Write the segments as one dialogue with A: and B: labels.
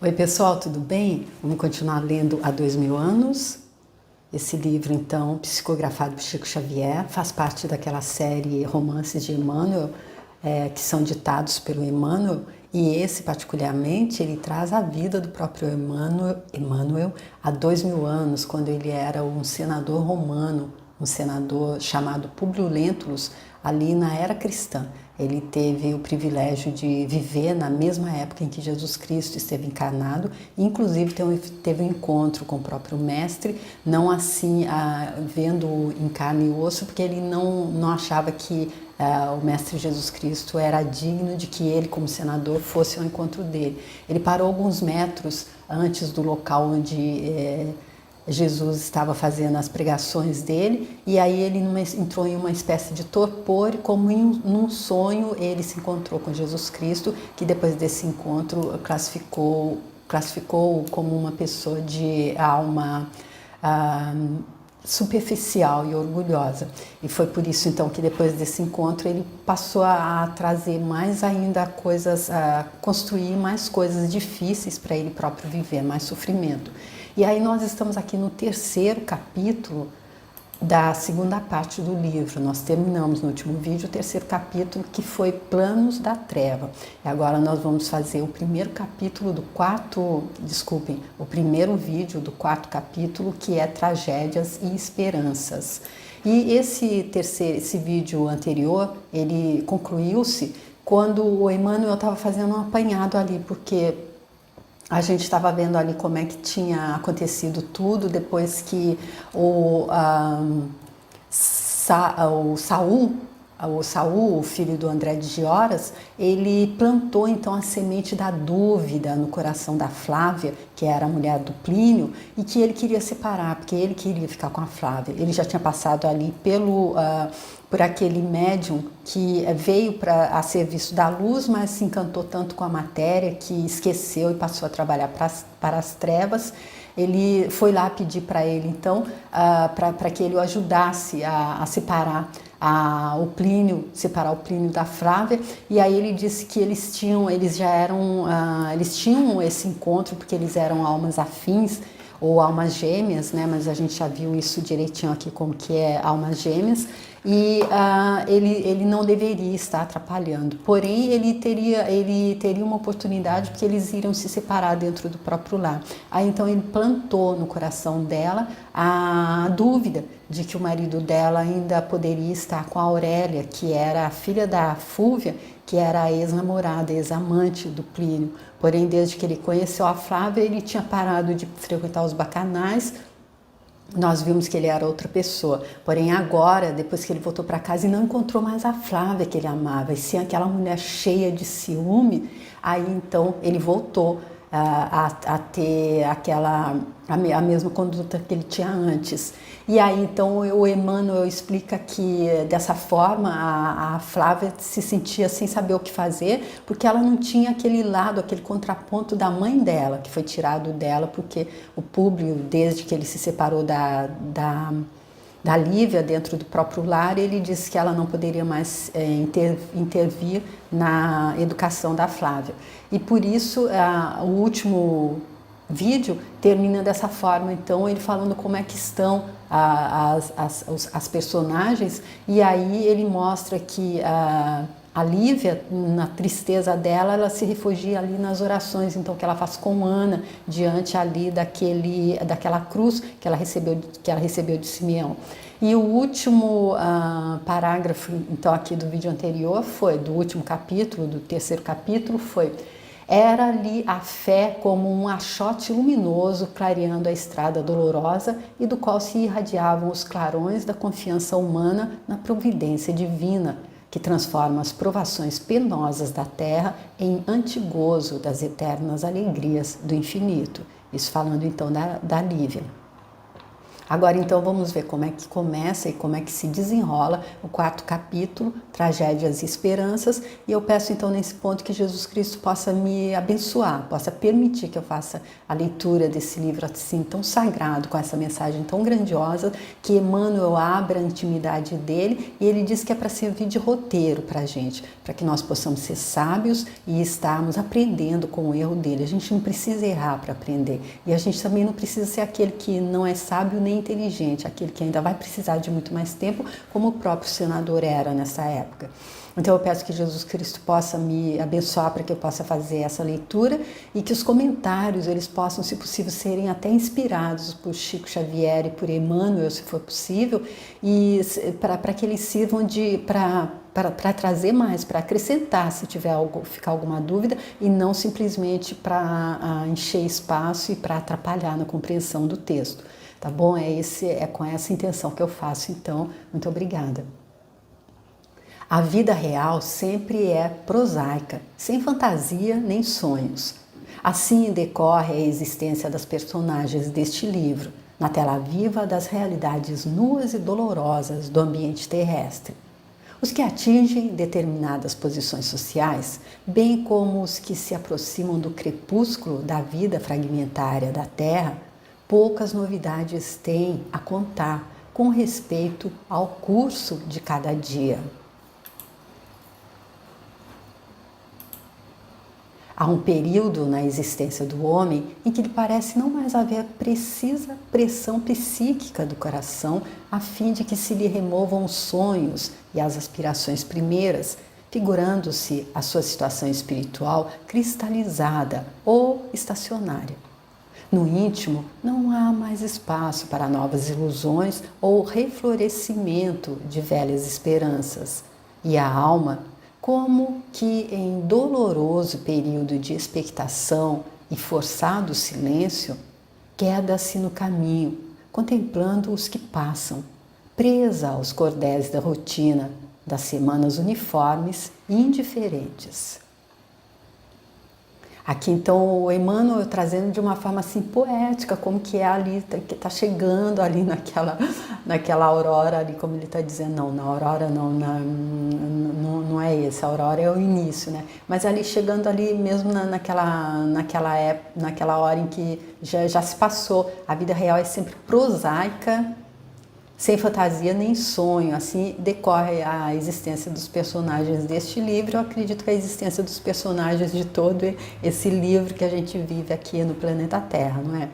A: Oi pessoal, tudo bem? Vamos continuar lendo Há 2000 anos. Esse livro, então, psicografado por Chico Xavier, faz parte daquela série Romances de Emmanuel, que são ditados pelo Emmanuel, e esse particularmente, ele traz a vida do próprio Emmanuel há 2000 anos, quando ele era um senador romano, um senador chamado Publio Lentulus, ali na era cristã. Ele teve o privilégio de viver na mesma época em que Jesus Cristo esteve encarnado, e inclusive teve um encontro com o próprio mestre, não assim vendo em carne e osso, porque ele não achava que o mestre Jesus Cristo era digno de que ele, como senador, fosse ao encontro dele. Ele parou alguns metros antes do local onde Jesus estava fazendo as pregações dele, e aí ele entrou em uma espécie de torpor, e como num sonho ele se encontrou com Jesus Cristo, que depois desse encontro classificou como uma pessoa de alma superficial e orgulhosa. E foi por isso então que depois desse encontro ele passou a trazer mais ainda coisas, a construir mais coisas difíceis para ele próprio viver, mais sofrimento. E aí nós estamos aqui no terceiro capítulo da segunda parte do livro. Nós terminamos no último vídeo o terceiro capítulo, que foi Planos da Treva. E agora nós vamos fazer o primeiro capítulo do o primeiro vídeo do quarto capítulo, que é Tragédias e Esperanças. E esse vídeo anterior, ele concluiu-se quando o Emmanuel estava fazendo um apanhado ali, porque a gente estava vendo ali como é que tinha acontecido tudo depois que o Saul, o filho do André de Gioras, ele plantou então a semente da dúvida no coração da Flávia, que era a mulher do Plínio, e que ele queria separar, porque ele queria ficar com a Flávia. Ele já tinha passado ali por aquele médium que veio a serviço da luz, mas se encantou tanto com a matéria que esqueceu e passou a trabalhar para as trevas. Ele foi lá pedir para ele, então, para que ele o ajudasse a separar separar o Plínio da Flávia, e aí ele disse que eles tinham esse encontro porque eles eram almas afins, ou almas gêmeas, né? Mas a gente já viu isso direitinho aqui como que é almas gêmeas, e ele não deveria estar atrapalhando, porém ele teria uma oportunidade porque eles iriam se separar dentro do próprio lar. Aí então ele plantou no coração dela a dúvida de que o marido dela ainda poderia estar com a Aurélia, que era a filha da Fúvia, que era a ex-namorada, ex-amante do Plínio. Porém, desde que ele conheceu a Flávia, ele tinha parado de frequentar os bacanais. Nós vimos que ele era outra pessoa. Porém, agora, depois que ele voltou para casa e não encontrou mais a Flávia que ele amava, e sim aquela mulher cheia de ciúme, aí então ele voltou a ter a mesma conduta que ele tinha antes. E aí então o Emmanuel explica que dessa forma a Flávia se sentia sem saber o que fazer, porque ela não tinha aquele lado, aquele contraponto da mãe dela, que foi tirado dela, porque o Públio, desde que ele se separou da Lívia dentro do próprio lar, ele disse que ela não poderia mais intervir na educação da Flávia. E por isso o último vídeo termina dessa forma, então ele falando como é que estão as personagens, e aí ele mostra que a Lívia, na tristeza dela, ela se refugia ali nas orações, então que ela faz com Ana, diante ali daquela cruz que ela recebeu de Simeão. E o último parágrafo, então, aqui do vídeo anterior, do último capítulo, do terceiro capítulo, era ali a fé como um achote luminoso clareando a estrada dolorosa e do qual se irradiavam os clarões da confiança humana na providência divina, que transforma as provações penosas da terra em antigozo das eternas alegrias do infinito. Isso falando então da Lívia. Agora então vamos ver como é que começa e como é que se desenrola o 4º capítulo, Tragédias e Esperanças, e eu peço então nesse ponto que Jesus Cristo possa me abençoar, possa permitir que eu faça a leitura desse livro assim tão sagrado, com essa mensagem tão grandiosa, que Emmanuel abra a intimidade dele, e ele diz que é para servir de roteiro para a gente, para que nós possamos ser sábios e estarmos aprendendo com o erro dele. A gente não precisa errar para aprender, e a gente também não precisa ser aquele que não é sábio nem inteligente, aquele que ainda vai precisar de muito mais tempo, como o próprio senador era nessa época. Então eu peço que Jesus Cristo possa me abençoar para que eu possa fazer essa leitura e que os comentários eles possam, se possível, serem até inspirados por Chico Xavier e por Emmanuel, se for possível, e para que eles sirvam para trazer mais, para acrescentar se tiver ficar alguma dúvida, e não simplesmente para encher espaço e para atrapalhar na compreensão do texto. Tá bom? É com essa intenção que eu faço, então, muito obrigada. A vida real sempre é prosaica, sem fantasia nem sonhos. Assim decorre a existência das personagens deste livro, na tela viva das realidades nuas e dolorosas do ambiente terrestre. Os que atingem determinadas posições sociais, bem como os que se aproximam do crepúsculo da vida fragmentária da Terra, poucas novidades têm a contar com respeito ao curso de cada dia. Há um período na existência do homem em que lhe parece não mais haver precisa pressão psíquica do coração a fim de que se lhe removam os sonhos e as aspirações primeiras, figurando-se a sua situação espiritual cristalizada ou estacionária. No íntimo, não há mais espaço para novas ilusões ou reflorescimento de velhas esperanças. E a alma, como que em doloroso período de expectação e forçado silêncio, queda-se no caminho, contemplando os que passam, presa aos cordéis da rotina, das semanas uniformes e indiferentes. Aqui então o Emmanuel trazendo de uma forma assim poética como que é ali, que está chegando ali naquela aurora ali, como ele está dizendo, não, na aurora não é esse, a aurora é o início, né? Mas ali chegando ali mesmo naquela hora em que já se passou, a vida real é sempre prosaica, sem fantasia nem sonho. Assim decorre a existência dos personagens deste livro. Eu acredito que a existência dos personagens de todo esse livro que a gente vive aqui no planeta Terra, não é?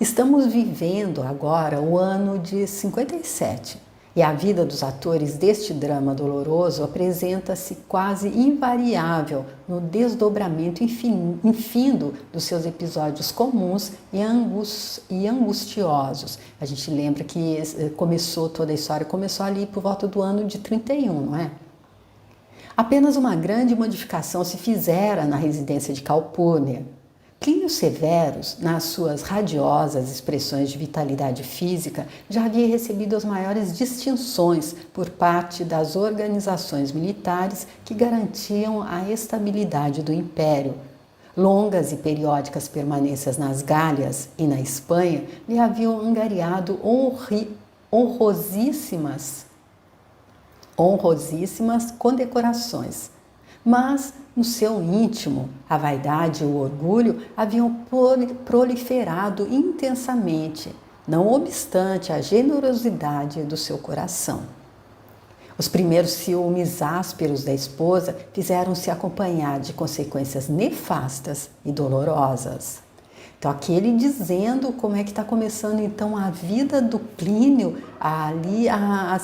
A: Estamos vivendo agora o ano de 57 e a vida dos atores deste drama doloroso apresenta-se quase invariável no desdobramento infindo dos seus episódios comuns e angustiosos. A gente lembra que toda a história começou ali por volta do ano de 31, não é? Apenas uma grande modificação se fizera na residência de Calpurnia. Plínio Severus, nas suas radiosas expressões de vitalidade física, já havia recebido as maiores distinções por parte das organizações militares que garantiam a estabilidade do império. Longas e periódicas permanências nas Gálias e na Espanha lhe haviam angariado honrosíssimas condecorações. Mas, no seu íntimo, a vaidade e o orgulho haviam proliferado intensamente, não obstante a generosidade do seu coração. Os primeiros ciúmes ásperos da esposa fizeram-se acompanhar de consequências nefastas e dolorosas. Então, aqui ele dizendo como é que está começando então a vida do Plínio ali a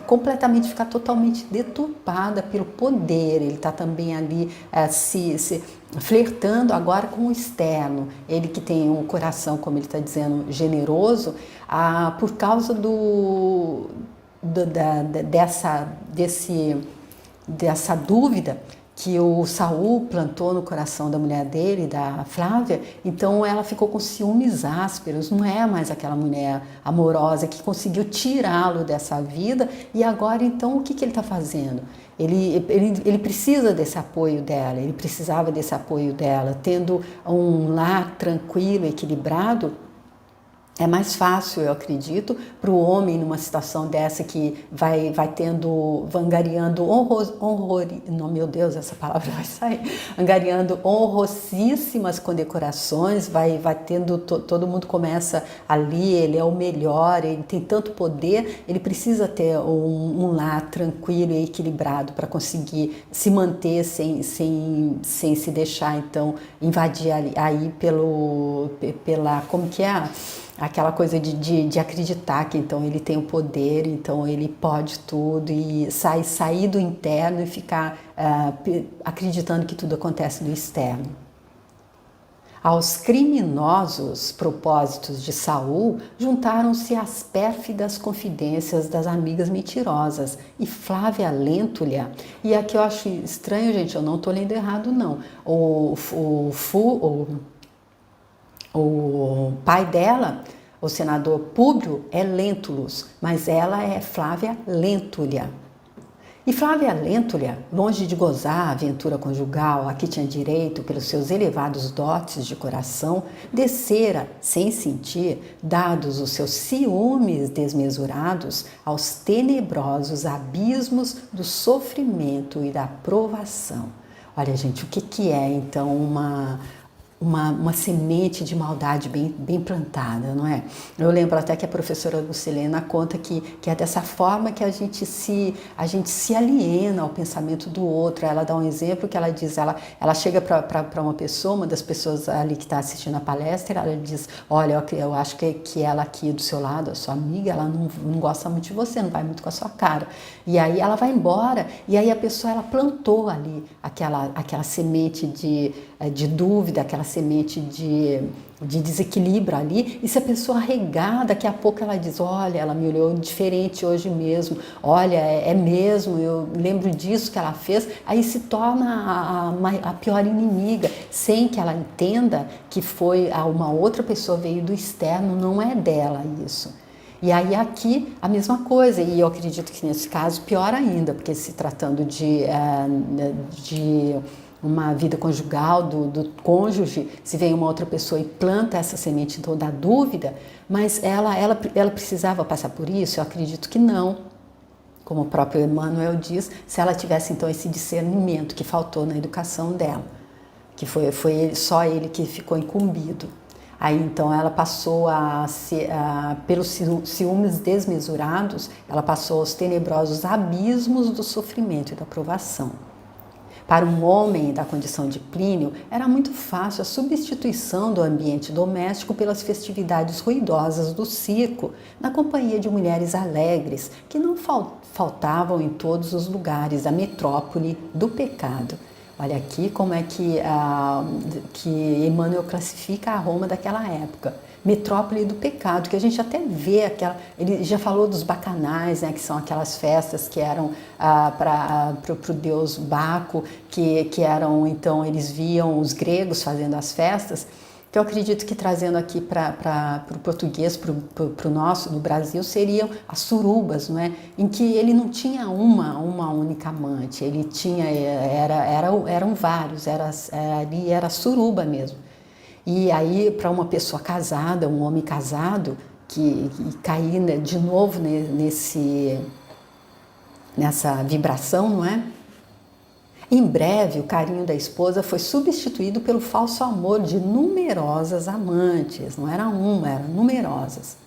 A: completamente ficar totalmente deturpada pelo poder. Ele está também ali se flertando agora com o externo. Ele que tem um coração, como ele está dizendo, generoso, por causa dessa dúvida que o Saul plantou no coração da mulher dele, da Flávia. Então ela ficou com ciúmes ásperos, não é mais aquela mulher amorosa que conseguiu tirá-lo dessa vida. E agora então o que ele está fazendo? Ele precisa desse apoio dela, ele precisava desse apoio dela, tendo um lar tranquilo, equilibrado. É mais fácil, eu acredito, para o homem numa situação dessa que vai tendo, angariando não, meu Deus, essa palavra vai sair, angariando honrosíssimas condecorações, vai tendo, todo mundo começa ali, ele é o melhor, ele tem tanto poder, ele precisa ter um lar tranquilo e equilibrado para conseguir se manter sem se deixar, então, invadir aí pela, como que é? Aquela coisa de acreditar que então ele tem o poder, então ele pode tudo e sair do interno e ficar acreditando que tudo acontece do externo. Aos criminosos propósitos de Saul juntaram-se as pérfidas confidências das amigas mentirosas e Flávia Lentulha. E aqui eu acho estranho, gente, eu não estou lendo errado não. O pai dela, o senador Públio, é Lentulus, mas ela é Flávia Lentulha. E Flávia Lentulha, longe de gozar a aventura conjugal a que tinha direito pelos seus elevados dotes de coração, descera, sem sentir, dados os seus ciúmes desmesurados, aos tenebrosos abismos do sofrimento e da provação. Olha, gente, o que é então uma semente de maldade bem plantada, não é? Eu lembro até que a professora Lucilena conta que é dessa forma que a gente se aliena ao pensamento do outro. Ela dá um exemplo que ela diz, ela chega para uma pessoa, uma das pessoas ali que está assistindo a palestra, ela diz, olha, eu acho que ela aqui do seu lado, a sua amiga, ela não gosta muito de você, não vai muito com a sua cara. E aí ela vai embora, e aí a pessoa, ela plantou ali aquela semente de dúvida, aquela semente de desequilíbrio ali, e se a pessoa regar, daqui a pouco ela diz, olha, ela me olhou diferente hoje mesmo, olha, é mesmo, eu lembro disso que ela fez, aí se torna a pior inimiga, sem que ela entenda que foi uma outra pessoa, veio do externo, não é dela isso. E aí aqui a mesma coisa, e eu acredito que nesse caso pior ainda, porque se tratando de uma vida conjugal, do cônjuge, se vem uma outra pessoa e planta essa semente então da dúvida, mas ela precisava passar por isso? Eu acredito que não. Como o próprio Emmanuel diz, se ela tivesse então esse discernimento que faltou na educação dela, que foi só ele que ficou incumbido. Aí então ela passou pelos ciúmes desmesurados, ela passou aos tenebrosos abismos do sofrimento e da provação. Para um homem da condição de Plínio, era muito fácil a substituição do ambiente doméstico pelas festividades ruidosas do circo, na companhia de mulheres alegres, que não faltavam em todos os lugares da metrópole do pecado. Olha aqui como é que Emmanuel classifica a Roma daquela época. Metrópole do pecado, que a gente até vê ele já falou dos bacanais, né, que são aquelas festas que eram para o deus Baco, que eram, então, eles viam os gregos fazendo as festas, que eu acredito que trazendo aqui para o português, para o nosso, no Brasil, seriam as surubas, não é? Em que ele não tinha uma única amante, ele tinha, eram vários, ali era suruba mesmo. E aí, para uma pessoa casada, um homem casado, que cair, né, de novo nessa vibração, não é? Em breve, o carinho da esposa foi substituído pelo falso amor de numerosas amantes, não era uma, eram numerosas.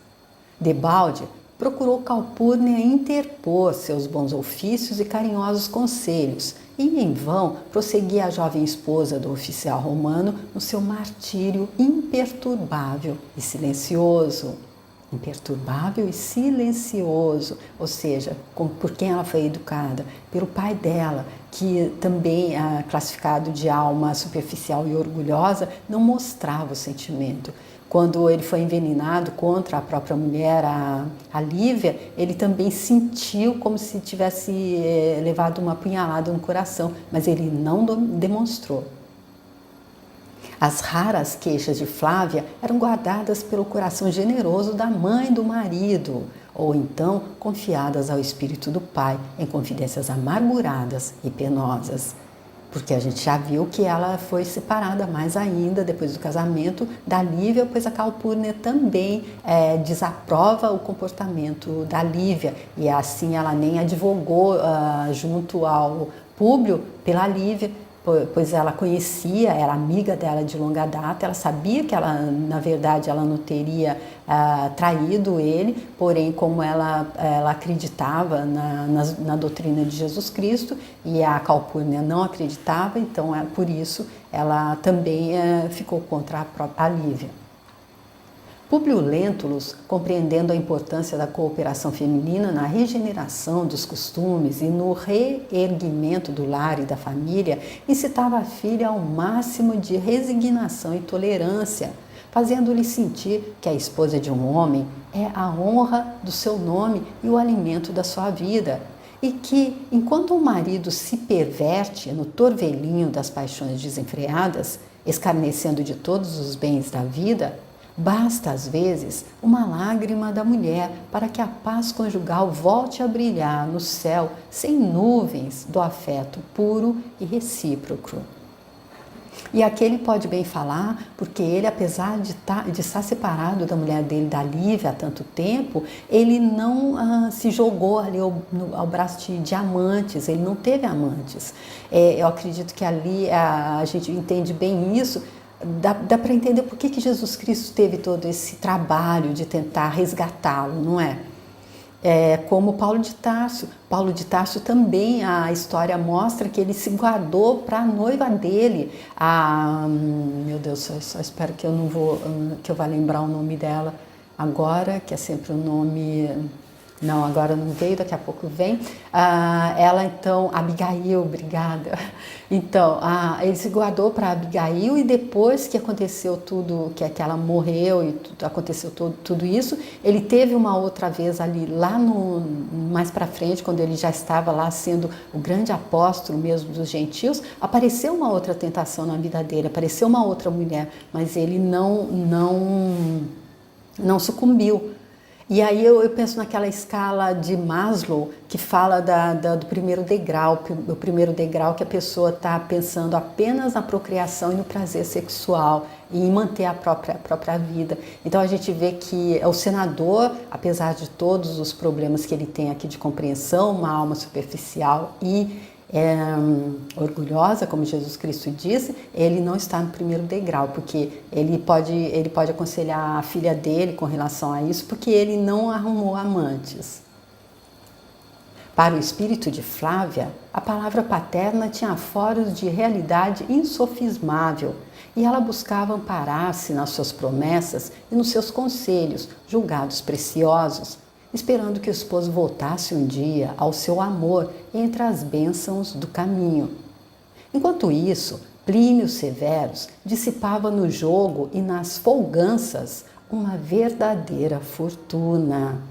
A: Debalde procurou Calpurnia interpor seus bons ofícios e carinhosos conselhos, e em vão prosseguia a jovem esposa do oficial romano no seu martírio imperturbável e silencioso. Imperturbável e silencioso, ou seja, por quem ela foi educada, pelo pai dela, que também, classificado de alma superficial e orgulhosa, não mostrava o sentimento. Quando ele foi envenenado contra a própria mulher, a Lívia, ele também sentiu como se tivesse levado uma punhalada no coração, mas ele não demonstrou. As raras queixas de Flávia eram guardadas pelo coração generoso da mãe do marido, ou então confiadas ao espírito do pai em confidências amarguradas e penosas. porque a gente já viu que ela foi separada mais ainda depois do casamento da Lívia, pois a Calpurnia também desaprova o comportamento da Lívia, e assim ela nem advogou junto ao Públio pela Lívia, pois ela conhecia, era amiga dela de longa data, ela sabia que ela, na verdade, ela não teria traído ele, porém, como ela acreditava na doutrina de Jesus Cristo e a Calpurnia não acreditava, então, por isso, ela também ficou contra a própria Lívia. Públio Lentulus, compreendendo a importância da cooperação feminina na regeneração dos costumes e no reerguimento do lar e da família, incitava a filha ao máximo de resignação e tolerância, fazendo-lhe sentir que a esposa de um homem é a honra do seu nome e o alimento da sua vida, e que, enquanto o marido se perverte no torvelinho das paixões desenfreadas, escarnecendo de todos os bens da vida, basta, às vezes, uma lágrima da mulher para que a paz conjugal volte a brilhar no céu sem nuvens do afeto puro e recíproco. E aqui ele pode bem falar, porque ele, apesar de estar separado da mulher dele, da Lívia, há tanto tempo, ele não se jogou ali ao braço de amantes, ele não teve amantes. Eu acredito que ali a gente entende bem isso. Dá para entender por que Jesus Cristo teve todo esse trabalho de tentar resgatá-lo, não é? Como Paulo de Tarso. Paulo de Tarso também, a história mostra que ele se guardou para a noiva dele. Meu Deus, só espero que eu vá lembrar o nome dela agora, que é sempre o nome... Não, agora não veio, daqui a pouco vem. Ela então, Abigail, obrigada. Então, ele se guardou para Abigail, e depois que aconteceu tudo, que ela morreu e aconteceu tudo isso, ele teve uma outra vez ali, lá mais para frente, quando ele já estava lá sendo o grande apóstolo mesmo dos gentios, apareceu uma outra tentação na vida dele, apareceu uma outra mulher, mas ele não sucumbiu. E aí eu penso naquela escala de Maslow que fala do primeiro degrau, o primeiro degrau que a pessoa está pensando apenas na procriação e no prazer sexual e em manter a própria vida. Então a gente vê que o senador, apesar de todos os problemas que ele tem aqui de compreensão, uma alma superficial e orgulhosa, como Jesus Cristo disse, ele não está no primeiro degrau, porque ele pode aconselhar a filha dele com relação a isso, porque ele não arrumou amantes. Para o espírito de Flávia, a palavra paterna tinha foros de realidade insofismável, e ela buscava amparar-se nas suas promessas e nos seus conselhos, julgados preciosos, esperando que o esposo voltasse um dia ao seu amor entre as bênçãos do caminho. Enquanto isso, Plínio Severus dissipava no jogo e nas folganças uma verdadeira fortuna.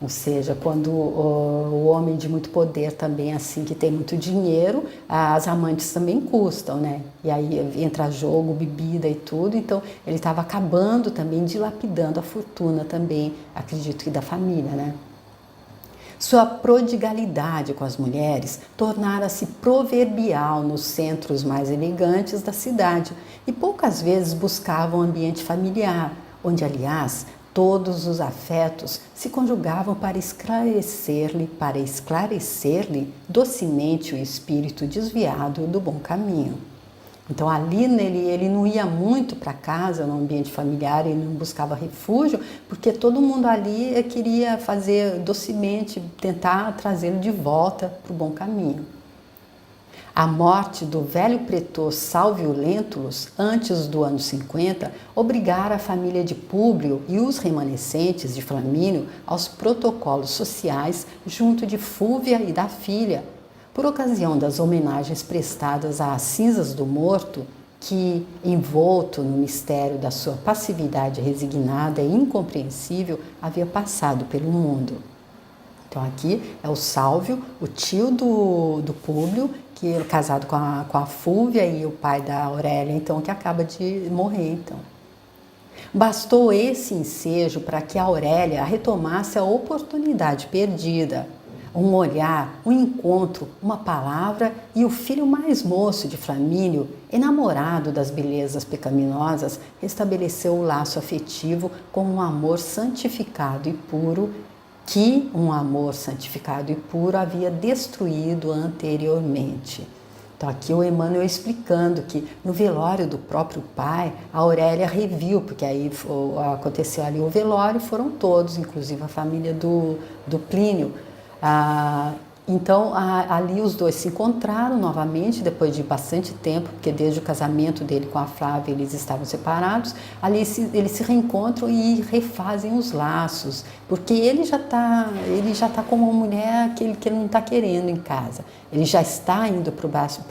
A: Ou seja, quando o homem de muito poder também, assim, que tem muito dinheiro, as amantes também custam, né? E aí entra jogo, bebida e tudo, então ele estava acabando também, dilapidando a fortuna também, acredito que da família, né? Sua prodigalidade com as mulheres tornara-se proverbial nos centros mais elegantes da cidade e poucas vezes buscava um ambiente familiar, onde, aliás, todos os afetos se conjugavam para esclarecer-lhe docemente o espírito desviado do bom caminho. Então ali ele não ia muito para casa, no ambiente familiar, ele não buscava refúgio, porque todo mundo ali queria fazer docemente, tentar trazê-lo de volta para o bom caminho. A morte do velho pretor Salvio Lentulus, antes do ano 50, obrigara a família de Públio e os remanescentes de Flamínio aos protocolos sociais junto de Fúvia e da filha, por ocasião das homenagens prestadas às cinzas do morto, que, envolto no mistério da sua passividade resignada e incompreensível, havia passado pelo mundo. Então aqui é o Salvio, o tio do Públio, que é casado com a Fúvia, e o pai da Aurélia, então, que acaba de morrer, então. Bastou esse ensejo para que a Aurélia retomasse a oportunidade perdida. Um olhar, um encontro, uma palavra e o filho mais moço de Flamínio, enamorado das belezas pecaminosas, restabeleceu o laço afetivo com um amor santificado e puro que um amor santificado e puro havia destruído anteriormente. Então aqui o Emmanuel explicando que no velório do próprio pai, a Aurélia reviu, porque aí aconteceu ali o velório, foram todos, inclusive a família do Plínio. Então ali os dois se encontraram novamente depois de bastante tempo, porque desde o casamento dele com a Flávia eles estavam separados. Ali eles se reencontram e refazem os laços, porque ele já tá com uma mulher que ele não está querendo em casa. Ele já está indo para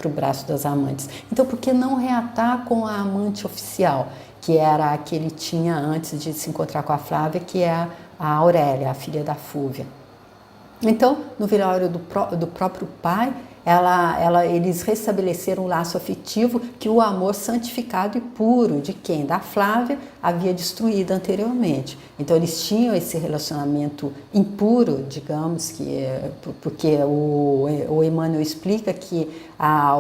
A: o braço das amantes. Então por que não reatar com a amante oficial, que era a que ele tinha antes de se encontrar com a Flávia, que é a Aurélia, a filha da Fúvia? Então, no velório do próprio pai, eles restabeleceram o laço afetivo que o amor santificado e puro de quem? Da Flávia havia destruído anteriormente. Então, eles tinham esse relacionamento impuro, digamos, porque o Emmanuel explica que a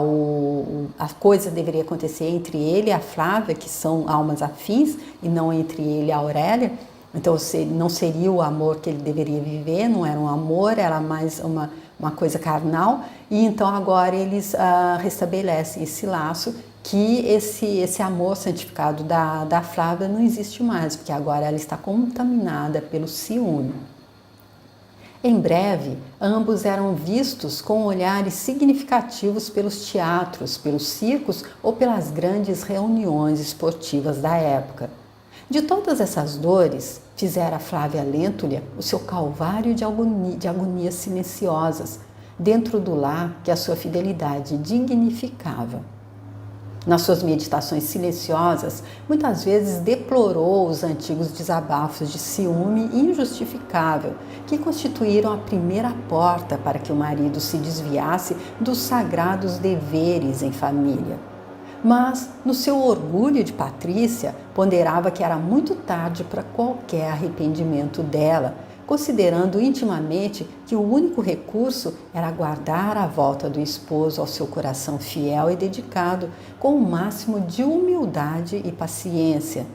A: coisa deveria acontecer entre ele e a Flávia, que são almas afins, e não entre ele e a Aurélia. Então, não seria o amor que ele deveria viver, não era um amor, era mais uma coisa carnal. E então agora eles restabelecem esse laço, que esse amor santificado da Flávia não existe mais, porque agora ela está contaminada pelo ciúme. Em breve, ambos eram vistos com olhares significativos pelos teatros, pelos circos ou pelas grandes reuniões esportivas da época. De todas essas dores, fizera Flávia Lentulha o seu calvário de agonias silenciosas, dentro do lar que a sua fidelidade dignificava. Nas suas meditações silenciosas, muitas vezes deplorou os antigos desabafos de ciúme injustificável, que constituíram a primeira porta para que o marido se desviasse dos sagrados deveres em família. Mas, no seu orgulho de Patrícia, ponderava que era muito tarde para qualquer arrependimento dela, considerando intimamente que o único recurso era aguardar a volta do esposo ao seu coração fiel e dedicado, com o máximo de humildade e paciência.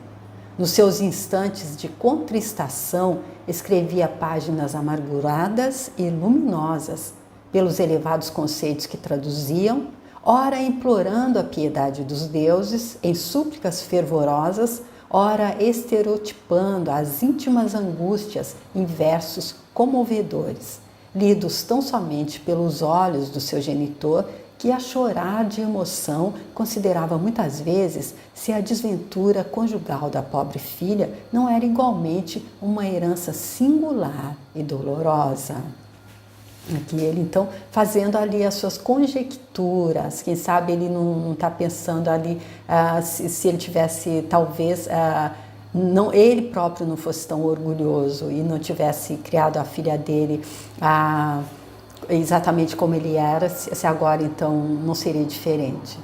A: Nos seus instantes de contristação, escrevia páginas amarguradas e luminosas, pelos elevados conceitos que traduziam, ora implorando a piedade dos deuses em súplicas fervorosas, ora estereotipando as íntimas angústias em versos comovedores, lidos tão somente pelos olhos do seu genitor, que a chorar de emoção considerava muitas vezes se a desventura conjugal da pobre filha não era igualmente uma herança singular e dolorosa. Aqui ele então fazendo ali as suas conjecturas, quem sabe ele não está pensando ali se ele tivesse talvez não, ele próprio não fosse tão orgulhoso e não tivesse criado a filha dele exatamente como ele era, se agora então não seria diferente.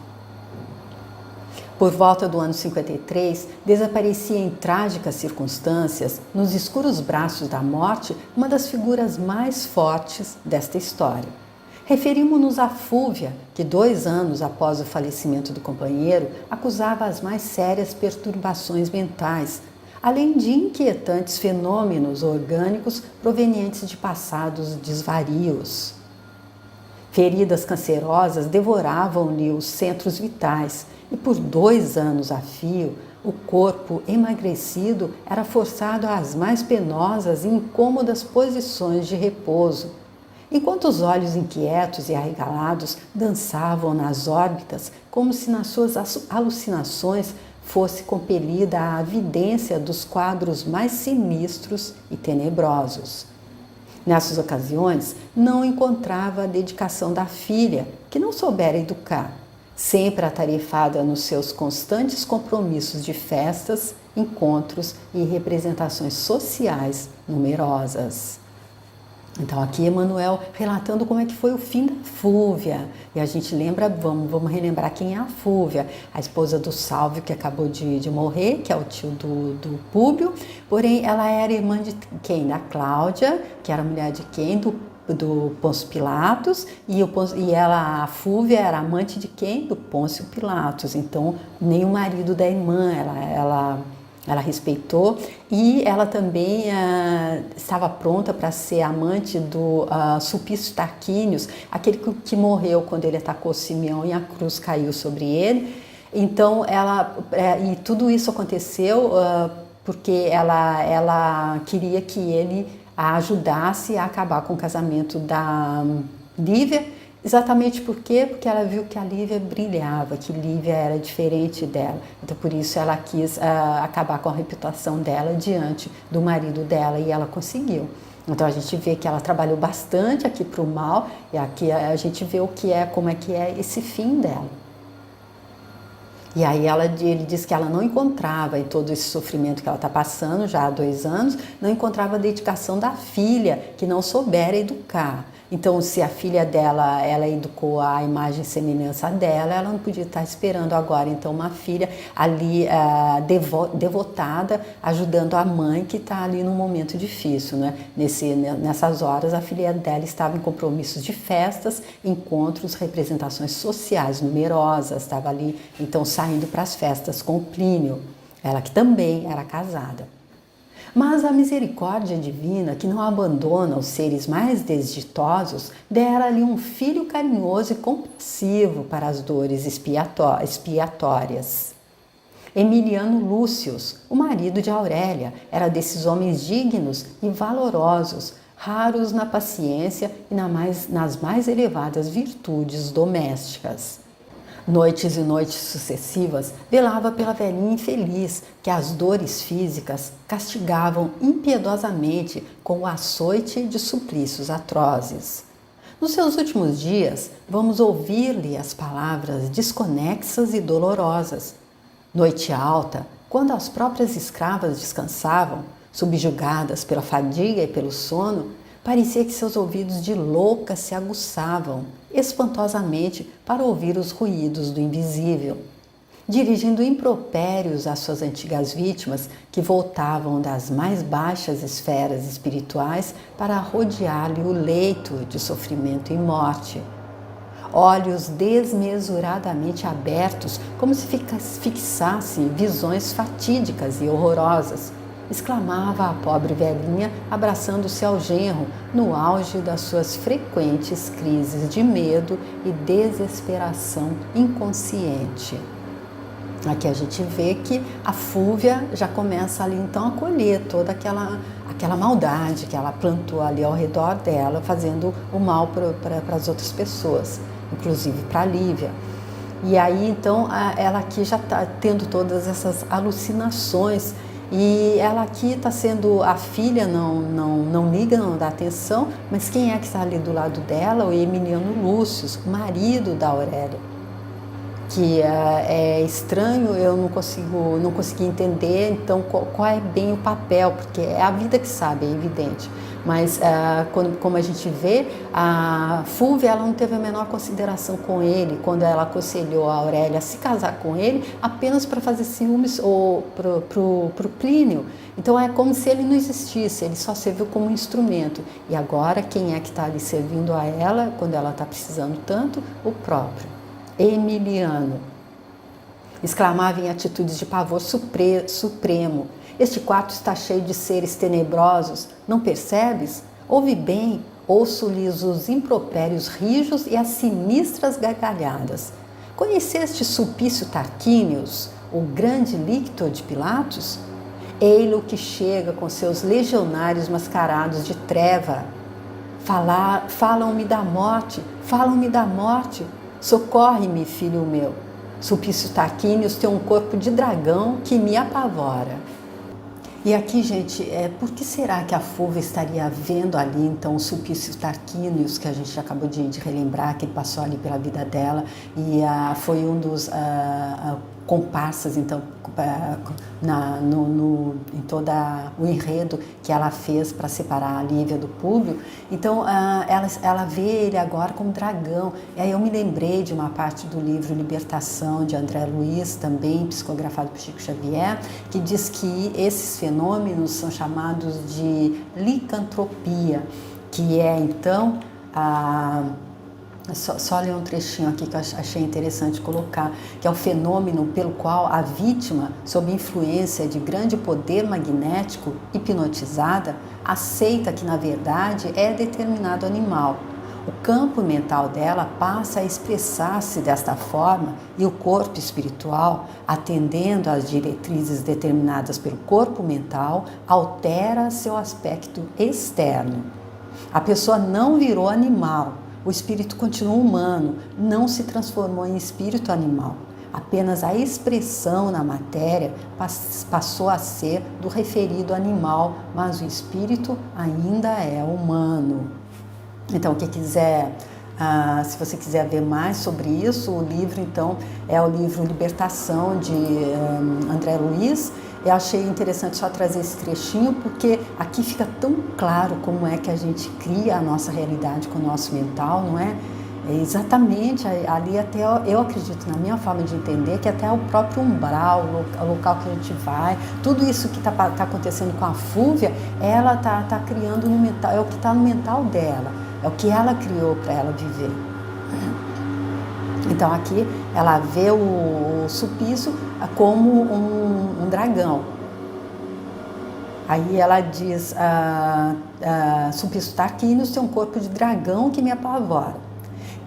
A: Por volta do ano 53, desaparecia em trágicas circunstâncias, nos escuros braços da morte, uma das figuras mais fortes desta história. Referimos-nos a Fúvia, que 2 anos após o falecimento do companheiro, acusava as mais sérias perturbações mentais, além de inquietantes fenômenos orgânicos provenientes de passados desvarios. Feridas cancerosas devoravam-lhe os centros vitais, e por 2 anos a fio, o corpo emagrecido era forçado às mais penosas e incômodas posições de repouso, enquanto os olhos inquietos e arregalados dançavam nas órbitas, como se nas suas alucinações fosse compelida a vidência dos quadros mais sinistros e tenebrosos. Nessas ocasiões, não encontrava a dedicação da filha, que não soubera educar, sempre atarefada nos seus constantes compromissos de festas, encontros e representações sociais numerosas. Então aqui Emmanuel relatando como é que foi o fim da Fúvia. E a gente lembra, vamos relembrar quem é a Fúvia, a esposa do Sálvio, que acabou de morrer, que é o tio do Públio. Porém, ela era irmã de quem? Da Cláudia, que era mulher de quem? Do do Pôncio Pilatos, e ela, a Fúvia, era amante de quem? Do Pôncio Pilatos. Então, nem o marido da irmã ela respeitou, e ela também estava pronta para ser amante do Sulpício Tarquínios, aquele que morreu quando ele atacou Simeão e a cruz caiu sobre ele. Então, e tudo isso aconteceu porque ela queria que ele a ajudasse a acabar com o casamento da Lívia. Exatamente por quê? Porque ela viu que a Lívia brilhava, que Lívia era diferente dela. Então, por isso, ela quis acabar com a reputação dela diante do marido dela, e ela conseguiu. Então, a gente vê que ela trabalhou bastante aqui para o mal, e aqui a gente vê como é que é esse fim dela. E aí ele diz que ela não encontrava, em todo esse sofrimento que ela está passando já há 2 anos, não encontrava a dedicação da filha, que não soubera educar. Então, se a filha dela, ela educou a imagem e semelhança dela, ela não podia estar esperando agora, então, uma filha ali devotada, ajudando a mãe que está ali num momento difícil, né? Nessas horas, a filha dela estava em compromissos de festas, encontros, representações sociais numerosas, estava ali, então, saindo para as festas com Plínio, ela que também era casada. Mas a misericórdia divina, que não abandona os seres mais desditosos, dera-lhe um filho carinhoso e compassivo para as dores expiatórias. Emiliano Lúcius, o marido de Aurélia, era desses homens dignos e valorosos, raros na paciência e nas mais elevadas virtudes domésticas. Noites e noites sucessivas, velava pela velhinha infeliz, que as dores físicas castigavam impiedosamente com o açoite de suplícios atrozes. Nos seus últimos dias, vamos ouvir-lhe as palavras desconexas e dolorosas. Noite alta, quando as próprias escravas descansavam, subjugadas pela fadiga e pelo sono, parecia que seus ouvidos de louca se aguçavam espantosamente para ouvir os ruídos do invisível, dirigindo impropérios às suas antigas vítimas que voltavam das mais baixas esferas espirituais para rodear-lhe o leito de sofrimento e morte. Olhos desmesuradamente abertos, como se fixassem visões fatídicas e horrorosas, exclamava a pobre velhinha, abraçando-se ao genro no auge das suas frequentes crises de medo e desesperação inconsciente. Aqui a gente vê que a Fúvia já começa ali então a colher toda aquela maldade que ela plantou ali ao redor dela, fazendo o mal para as outras pessoas, inclusive para a Lívia. E aí então ela aqui já está tendo todas essas alucinações. E ela aqui está sendo, a filha não liga, não dá atenção, mas quem é que está ali do lado dela? O Emiliano Lúcius, marido da Aurélia, que é estranho, eu não consegui entender, então qual é bem o papel, porque é a vida que sabe, é evidente. Mas como a gente vê, a Fúvia ela não teve a menor consideração com ele quando ela aconselhou a Aurélia a se casar com ele apenas para fazer ciúmes para o Plínio. Então é como se ele não existisse, ele só serviu como instrumento. E agora quem é que está ali servindo a ela quando ela está precisando tanto? O próprio Emiliano. Exclamava em atitudes de pavor supremo. Este quarto está cheio de seres tenebrosos, não percebes? Ouve bem, ouço-lhes os impropérios rijos e as sinistras gargalhadas. Conheceste Sulpício Tarquínios, o grande lictor de Pilatos? Ei-lo que chega com seus legionários mascarados de treva. Falam-me da morte, socorre-me, filho meu. Sulpício Tarquínios tem um corpo de dragão que me apavora. E aqui, gente, por que será que a Fúvia estaria vendo ali, então, o Sulpício Tarquínios, que a gente acabou de relembrar, que ele passou ali pela vida dela, e foi um dos comparsas, então, em todo o enredo que ela fez para separar a Lívia do Públio. Então, ela vê ele agora como dragão. E aí eu me lembrei de uma parte do livro Libertação, de André Luiz, também psicografado por Chico Xavier, que diz que esses fenômenos são chamados de licantropia, que é então só ler um trechinho aqui que eu achei interessante colocar, que é o fenômeno pelo qual a vítima, sob influência de grande poder magnético, hipnotizada, aceita que na verdade é determinado animal. O campo mental dela passa a expressar-se desta forma e o corpo espiritual, atendendo às diretrizes determinadas pelo corpo mental, altera seu aspecto externo. A pessoa não virou animal, o espírito continuou humano, não se transformou em espírito animal. Apenas a expressão na matéria passou a ser do referido animal, mas o espírito ainda é humano. Então, se você quiser ver mais sobre isso, o livro então é o livro Libertação de André Luiz. Eu achei interessante só trazer esse trechinho porque aqui fica tão claro como é que a gente cria a nossa realidade com o nosso mental, não é? Exatamente, ali até eu acredito, na minha forma de entender, que até o próprio umbral, o local que a gente vai, tudo isso que está acontecendo com a Fúvia, ela está criando no mental, é o que está no mental dela, é o que ela criou para ela viver. Então aqui ela vê o Sulpício como um dragão. Aí ela diz, Sulpício Tarquínios tem um corpo de dragão que me apavora.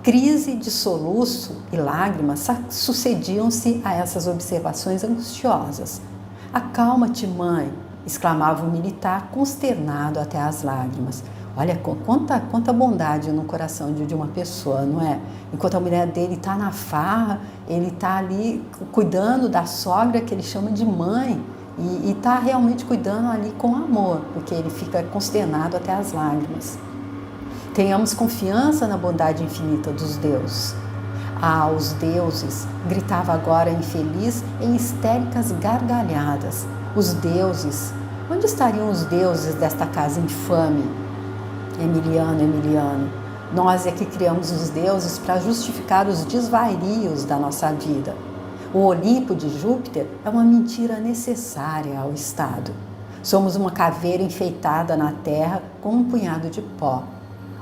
A: Crise de soluço e lágrimas sucediam-se a essas observações angustiosas. Acalma-te, mãe, exclamava o militar, consternado até as lágrimas. Olha quanta bondade no coração de uma pessoa, não é? Enquanto a mulher dele está na farra, ele está ali cuidando da sogra que ele chama de mãe e está realmente cuidando ali com amor, porque ele fica consternado até as lágrimas. Tenhamos confiança na bondade infinita dos deuses. Ah, os deuses, gritava agora infeliz em histéricas gargalhadas. Os deuses, onde estariam os deuses desta casa infame? Emiliano, nós é que criamos os deuses para justificar os desvarios da nossa vida. O Olimpo de Júpiter é uma mentira necessária ao Estado. Somos uma caveira enfeitada na terra com um punhado de pó.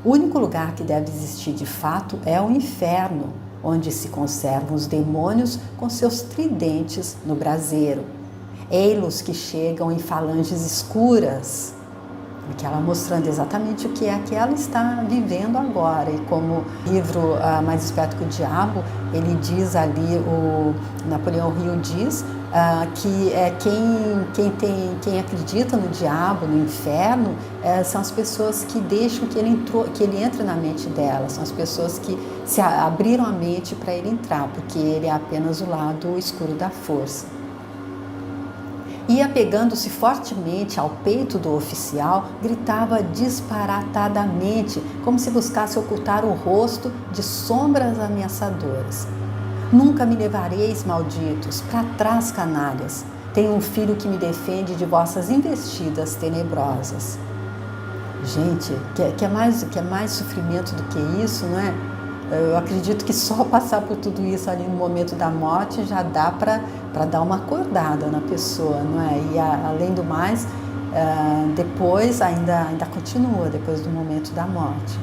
A: O único lugar que deve existir de fato é o inferno, onde se conservam os demônios com seus tridentes no braseiro. Ei-los que chegam em falanges escuras, que ela mostrando exatamente o que é que ela está vivendo agora. E como o livro Mais Esperto que o Diabo, ele diz ali, o Napoleão Hill diz que quem acredita no diabo, no inferno, são as pessoas que deixam que ele entre na mente dela, são as pessoas que se abriram a mente para ele entrar, porque ele é apenas o lado escuro da força. E apegando-se fortemente ao peito do oficial, gritava disparatadamente, como se buscasse ocultar o rosto de sombras ameaçadoras. Nunca me levareis, malditos, para trás, canalhas. Tenho um filho que me defende de vossas investidas tenebrosas. Gente, que é mais sofrimento do que isso, não é? Eu acredito que só passar por tudo isso ali no momento da morte já dá para dar uma acordada na pessoa, não é? E além do mais, depois ainda continua, depois do momento da morte.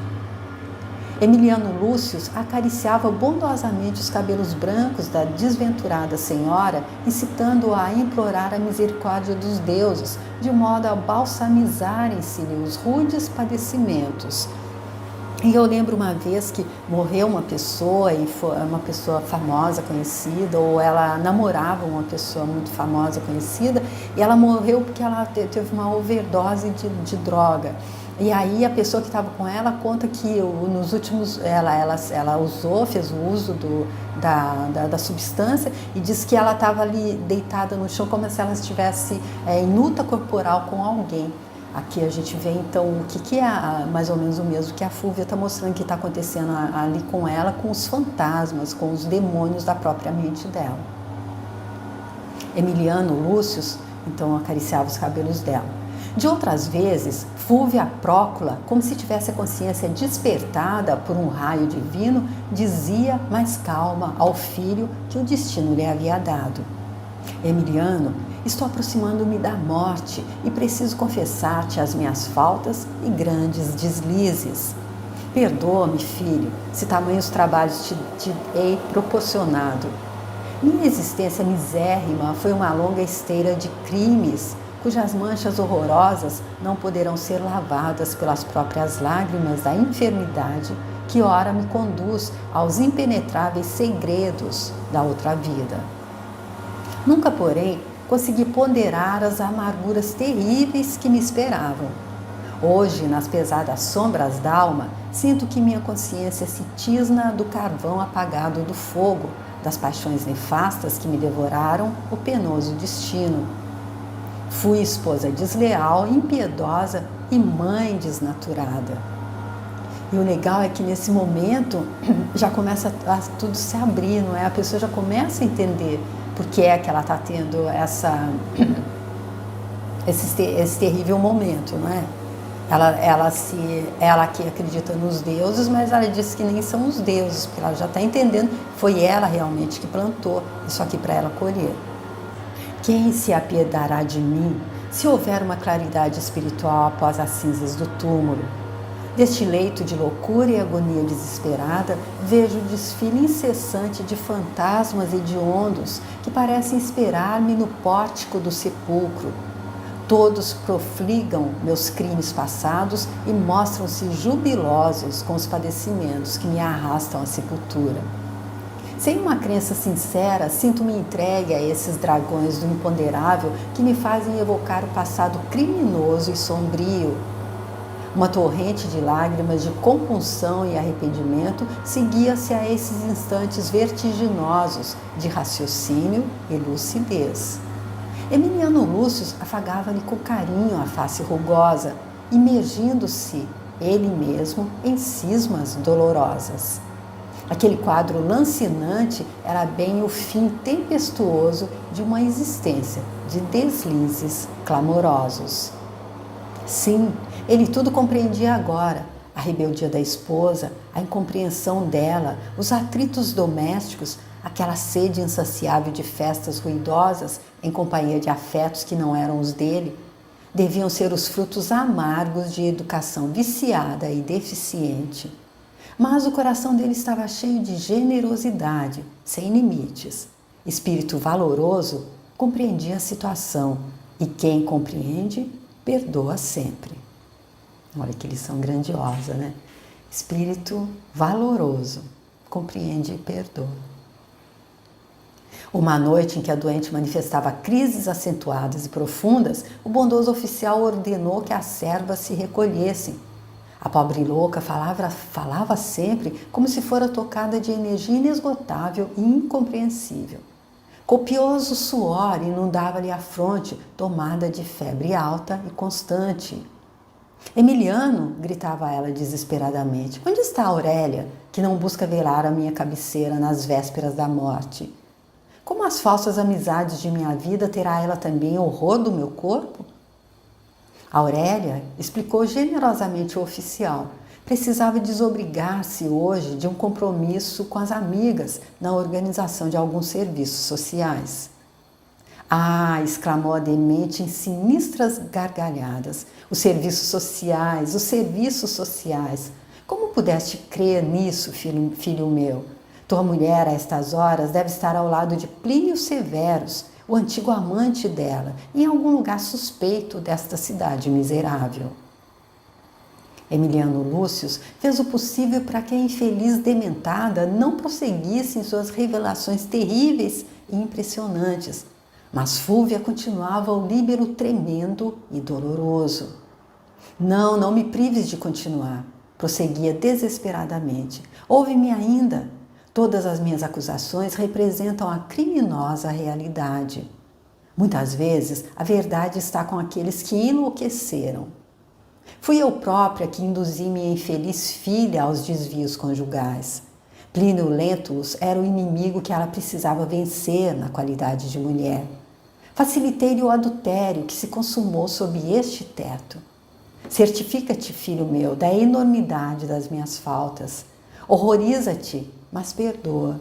A: Emiliano Lúcio acariciava bondosamente os cabelos brancos da desventurada senhora, incitando-a a implorar a misericórdia dos deuses, de modo a balsamizarem-se-lhe os rudes padecimentos. E eu lembro uma vez que morreu uma pessoa, e foi uma pessoa famosa, conhecida, ou ela namorava uma pessoa muito famosa, conhecida, e ela morreu porque ela teve uma overdose de droga. E aí a pessoa que estava com ela conta que nos últimos, ela usou, fez o uso da substância e diz que ela estava ali deitada no chão como se ela estivesse em luta corporal com alguém. Aqui a gente vê então o que é mais ou menos o mesmo que a Fúvia está mostrando que está acontecendo ali com ela, com os fantasmas, com os demônios da própria mente dela. Emiliano Lúcio então acariciava os cabelos dela. De outras vezes, Fúvia Prócula, como se tivesse a consciência despertada por um raio divino, dizia mais calma ao filho que o destino lhe havia dado: Emiliano, Estou aproximando-me da morte e preciso confessar-te as minhas faltas e grandes deslizes. Perdoa-me, filho, se tamanhos trabalhos te hei proporcionado. Minha existência misérrima foi uma longa esteira de crimes, cujas manchas horrorosas não poderão ser lavadas pelas próprias lágrimas da enfermidade que ora me conduz aos impenetráveis segredos da outra vida. Nunca, porém, consegui ponderar as amarguras terríveis que me esperavam. Hoje, nas pesadas sombras da alma, sinto que minha consciência se tisna do carvão apagado do fogo, das paixões nefastas que me devoraram o penoso destino. Fui esposa desleal, impiedosa e mãe desnaturada. E o legal é que nesse momento já começa a tudo se abrir, não é? A pessoa já começa a entender por que é que ela está tendo esse terrível momento, não é? Ela que acredita nos deuses, mas ela diz que nem são os deuses, porque ela já está entendendo, foi ela realmente que plantou isso aqui para ela colher. Quem se apiedará de mim se houver uma claridade espiritual após as cinzas do túmulo? Deste leito de loucura e agonia desesperada, vejo o desfile incessante de fantasmas hediondos que parecem esperar-me no pórtico do sepulcro. Todos profligam meus crimes passados e mostram-se jubilosos com os padecimentos que me arrastam à sepultura. Sem uma crença sincera, sinto-me entregue a esses dragões do imponderável que me fazem evocar o passado criminoso e sombrio. Uma torrente de lágrimas de compunção e arrependimento seguia-se a esses instantes vertiginosos de raciocínio e lucidez. Emiliano Lúcio afagava-lhe com carinho a face rugosa, imergindo-se ele mesmo em cismas dolorosas. Aquele quadro lancinante era bem o fim tempestuoso de uma existência de deslizes clamorosos. Sim, ele tudo compreendia agora: a rebeldia da esposa, a incompreensão dela, os atritos domésticos, aquela sede insaciável de festas ruidosas em companhia de afetos que não eram os dele, deviam ser os frutos amargos de educação viciada e deficiente. Mas o coração dele estava cheio de generosidade, sem limites. Espírito valoroso compreendia a situação, e quem compreende, perdoa sempre. Olha que lição grandiosa, né? Espírito valoroso compreende e perdoa. Uma noite em que a doente manifestava crises acentuadas e profundas, o bondoso oficial ordenou que as servas se recolhessem. A pobre louca falava sempre como se fora tocada de energia inesgotável e incompreensível. Copioso suor inundava-lhe a fronte, tomada de febre alta e constante. Emiliano, gritava ela desesperadamente, onde está Aurélia, que não busca velar a minha cabeceira nas vésperas da morte? Como as falsas amizades de minha vida, terá ela também horror do meu corpo? Aurélia, explicou generosamente o oficial, precisava desobrigar-se hoje de um compromisso com as amigas na organização de alguns serviços sociais. Ah, exclamou a demente em sinistras gargalhadas, os serviços sociais, os serviços sociais. Como pudeste crer nisso, filho meu? Tua mulher, a estas horas, deve estar ao lado de Plínio Severus, o antigo amante dela, em algum lugar suspeito desta cidade miserável. Emiliano Lúcio fez o possível para que a infeliz dementada não prosseguisse em suas revelações terríveis e impressionantes, mas Fúlvia continuava o líbero tremendo e doloroso. Não me prives de continuar, prosseguia desesperadamente. Ouve-me ainda. Todas as minhas acusações representam a criminosa realidade. Muitas vezes, a verdade está com aqueles que enlouqueceram. Fui eu própria que induzi minha infeliz filha aos desvios conjugais. Plínio Lentulus era o inimigo que ela precisava vencer na qualidade de mulher. Facilitei-lhe o adultério que se consumou sob este teto. Certifica-te, filho meu, da enormidade das minhas faltas. Horroriza-te, mas perdoa.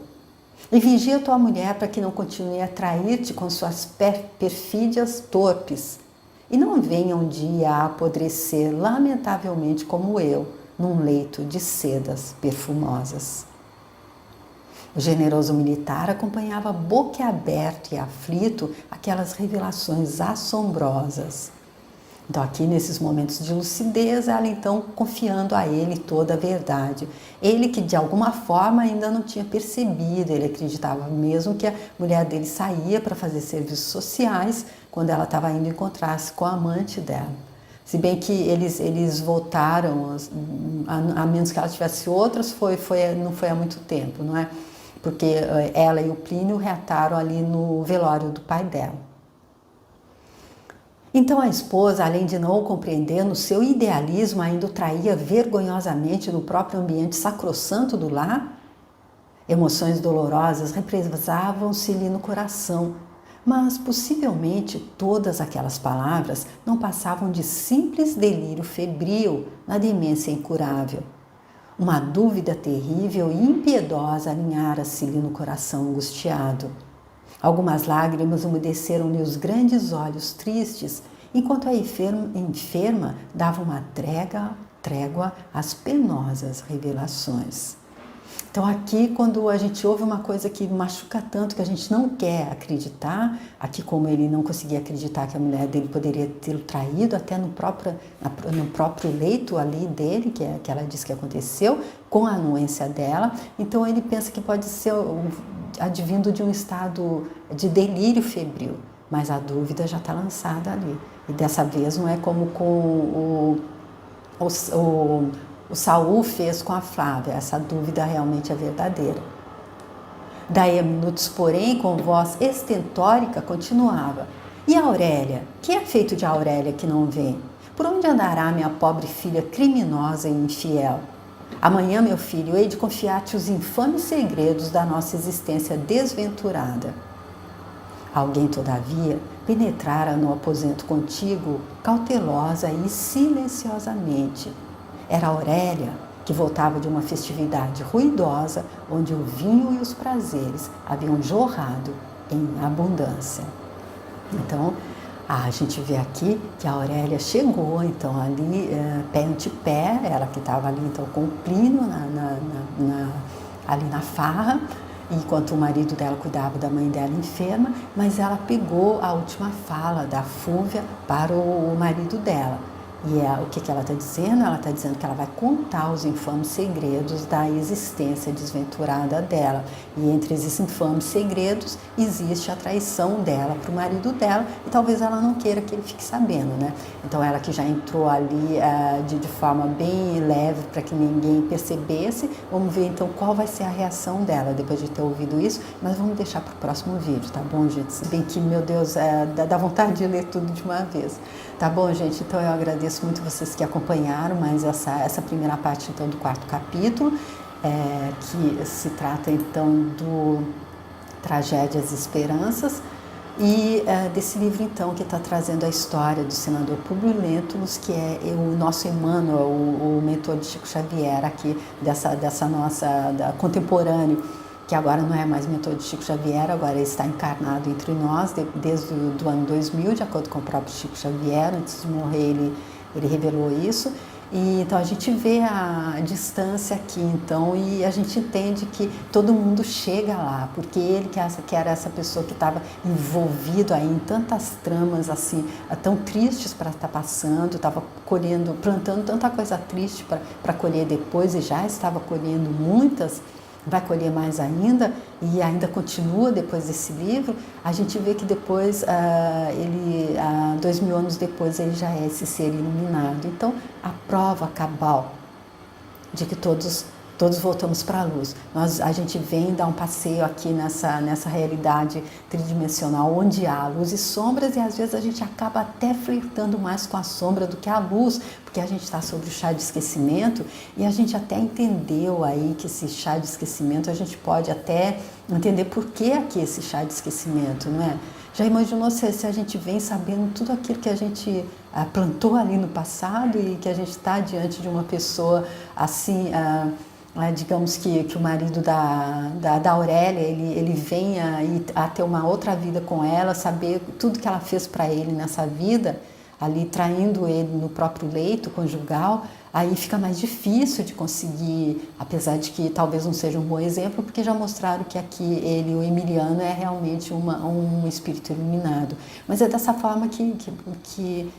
A: E vigia tua mulher para que não continue a trair-te com suas perfídias torpes, e não venha um dia a apodrecer lamentavelmente como eu, num leito de sedas perfumosas. O generoso militar acompanhava boquiaberto e aflito aquelas revelações assombrosas. Então, aqui nesses momentos de lucidez, ela então confiando a ele toda a verdade. Ele que de alguma forma ainda não tinha percebido, ele acreditava mesmo que a mulher dele saía para fazer serviços sociais quando ela estava indo encontrar-se com a amante dela. Se bem que eles voltaram, a menos que ela tivesse outras, não foi há muito tempo, não é? Porque ela e o Plínio reataram ali no velório do pai dela. Então a esposa, além de não o compreender, no seu idealismo ainda o traía vergonhosamente no próprio ambiente sacrossanto do lar. Emoções dolorosas represavam-se-lhe no coração, mas possivelmente todas aquelas palavras não passavam de simples delírio febril na demência incurável. Uma dúvida terrível e impiedosa alinhara-se-lhe no coração angustiado. Algumas lágrimas umedeceram-lhe os grandes olhos tristes, enquanto a enferma dava uma trégua às penosas revelações. Então aqui, quando a gente ouve uma coisa que machuca tanto, que a gente não quer acreditar, aqui como ele não conseguia acreditar que a mulher dele poderia tê-lo traído até no próprio leito ali dele, que ela disse que aconteceu, com a anuência dela, então ele pensa que pode ser advindo de um estado de delírio febril, mas a dúvida já está lançada ali. E dessa vez não é como com o Saul fez com a Flávia, essa dúvida realmente é verdadeira. Daí a minutos, porém, com voz estentórica, continuava: e a Aurélia? Que é feito de Aurélia que não vem? Por onde andará minha pobre filha criminosa e infiel? Amanhã, meu filho, hei de confiar-te os infames segredos da nossa existência desventurada. Alguém, todavia, penetrara no aposento contíguo, cautelosa e silenciosamente. Era Aurélia, que voltava de uma festividade ruidosa, onde o vinho e os prazeres haviam jorrado em abundância. Então, a gente vê aqui que a Aurélia chegou, então, ali, pé ante pé, ela que estava ali, então, com o Plínio ali na farra, enquanto o marido dela cuidava da mãe dela enferma, mas ela pegou a última fala da Fúvia para o marido dela. E o que ela está dizendo? Ela está dizendo que ela vai contar os infames segredos da existência desventurada dela. E entre esses infames segredos existe a traição dela para o marido dela, e talvez ela não queira que ele fique sabendo, né? Então ela que já entrou ali de forma bem leve para que ninguém percebesse. Vamos ver então qual vai ser a reação dela depois de ter ouvido isso, mas vamos deixar para o próximo vídeo, tá bom, gente? Se bem que, meu Deus, dá vontade de ler tudo de uma vez. Tá bom, gente? Então eu agradeço muito vocês que acompanharam mais essa primeira parte então do 4º capítulo, que se trata então do Tragédias e Esperanças, e desse livro então que está trazendo a história do senador Públio Lentulus, que é o nosso Emmanuel, o mentor de Chico Xavier aqui, dessa nossa contemporâneo, que agora não é mais mentor de Chico Xavier, agora ele está encarnado entre nós desde o ano 2000, de acordo com o próprio Chico Xavier. Antes de morrer ele revelou isso. E então a gente vê a distância aqui, então, e a gente entende que todo mundo chega lá, porque ele que era essa pessoa que estava envolvido aí em tantas tramas assim, tão tristes para estar passando, estava plantando tanta coisa triste para colher depois, e já estava colhendo muitas, vai colher mais ainda, e ainda continua depois desse livro. A gente vê que depois, 2000 anos depois, ele já é esse ser iluminado. Então, a prova cabal de que todos voltamos para a luz. A gente vem dar um passeio aqui nessa realidade tridimensional, onde há luz e sombras, e às vezes a gente acaba até flertando mais com a sombra do que a luz, porque a gente está sobre o chá de esquecimento, e a gente até entendeu aí que esse chá de esquecimento, a gente pode até entender por que aqui esse chá de esquecimento, não é? Já imaginou se a gente vem sabendo tudo aquilo que a gente plantou ali no passado, e que a gente está diante de uma pessoa assim, digamos que o marido da Aurélia, ele venha a ter uma outra vida com ela, saber tudo que ela fez para ele nessa vida, ali traindo ele no próprio leito conjugal, aí fica mais difícil de conseguir, apesar de que talvez não seja um bom exemplo, porque já mostraram que aqui ele, o Emiliano, é realmente um espírito iluminado. Mas é dessa forma que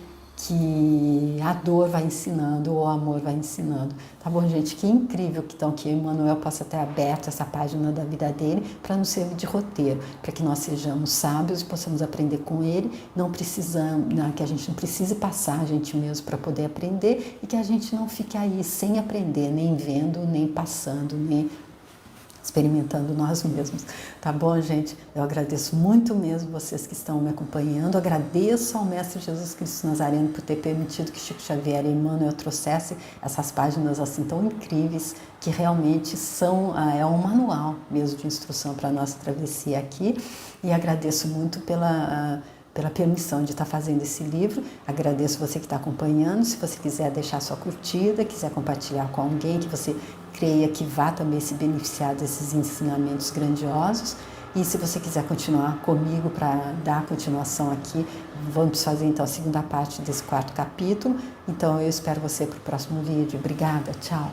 A: a dor vai ensinando, ou o amor vai ensinando. Tá bom, gente? Que incrível que Emmanuel possa ter aberto essa página da vida dele para nos servir de roteiro, para que nós sejamos sábios e possamos aprender com ele, não precisamos, que a gente não precise passar a gente mesmo para poder aprender e que a gente não fique aí sem aprender, nem vendo, nem passando, nem experimentando nós mesmos, tá bom, gente? Eu agradeço muito mesmo vocês que estão me acompanhando, agradeço ao Mestre Jesus Cristo Nazareno por ter permitido que Chico Xavier e Emmanuel trouxessem essas páginas assim tão incríveis, que realmente é um manual mesmo de instrução para a nossa travessia aqui, e agradeço muito pela permissão de estar fazendo esse livro. Agradeço você que está acompanhando. Se você quiser deixar sua curtida, quiser compartilhar com alguém que você creia que vá também se beneficiar desses ensinamentos grandiosos. E se você quiser continuar comigo para dar continuação aqui, vamos fazer então a segunda parte desse 4º capítulo. Então eu espero você para o próximo vídeo. Obrigada, tchau!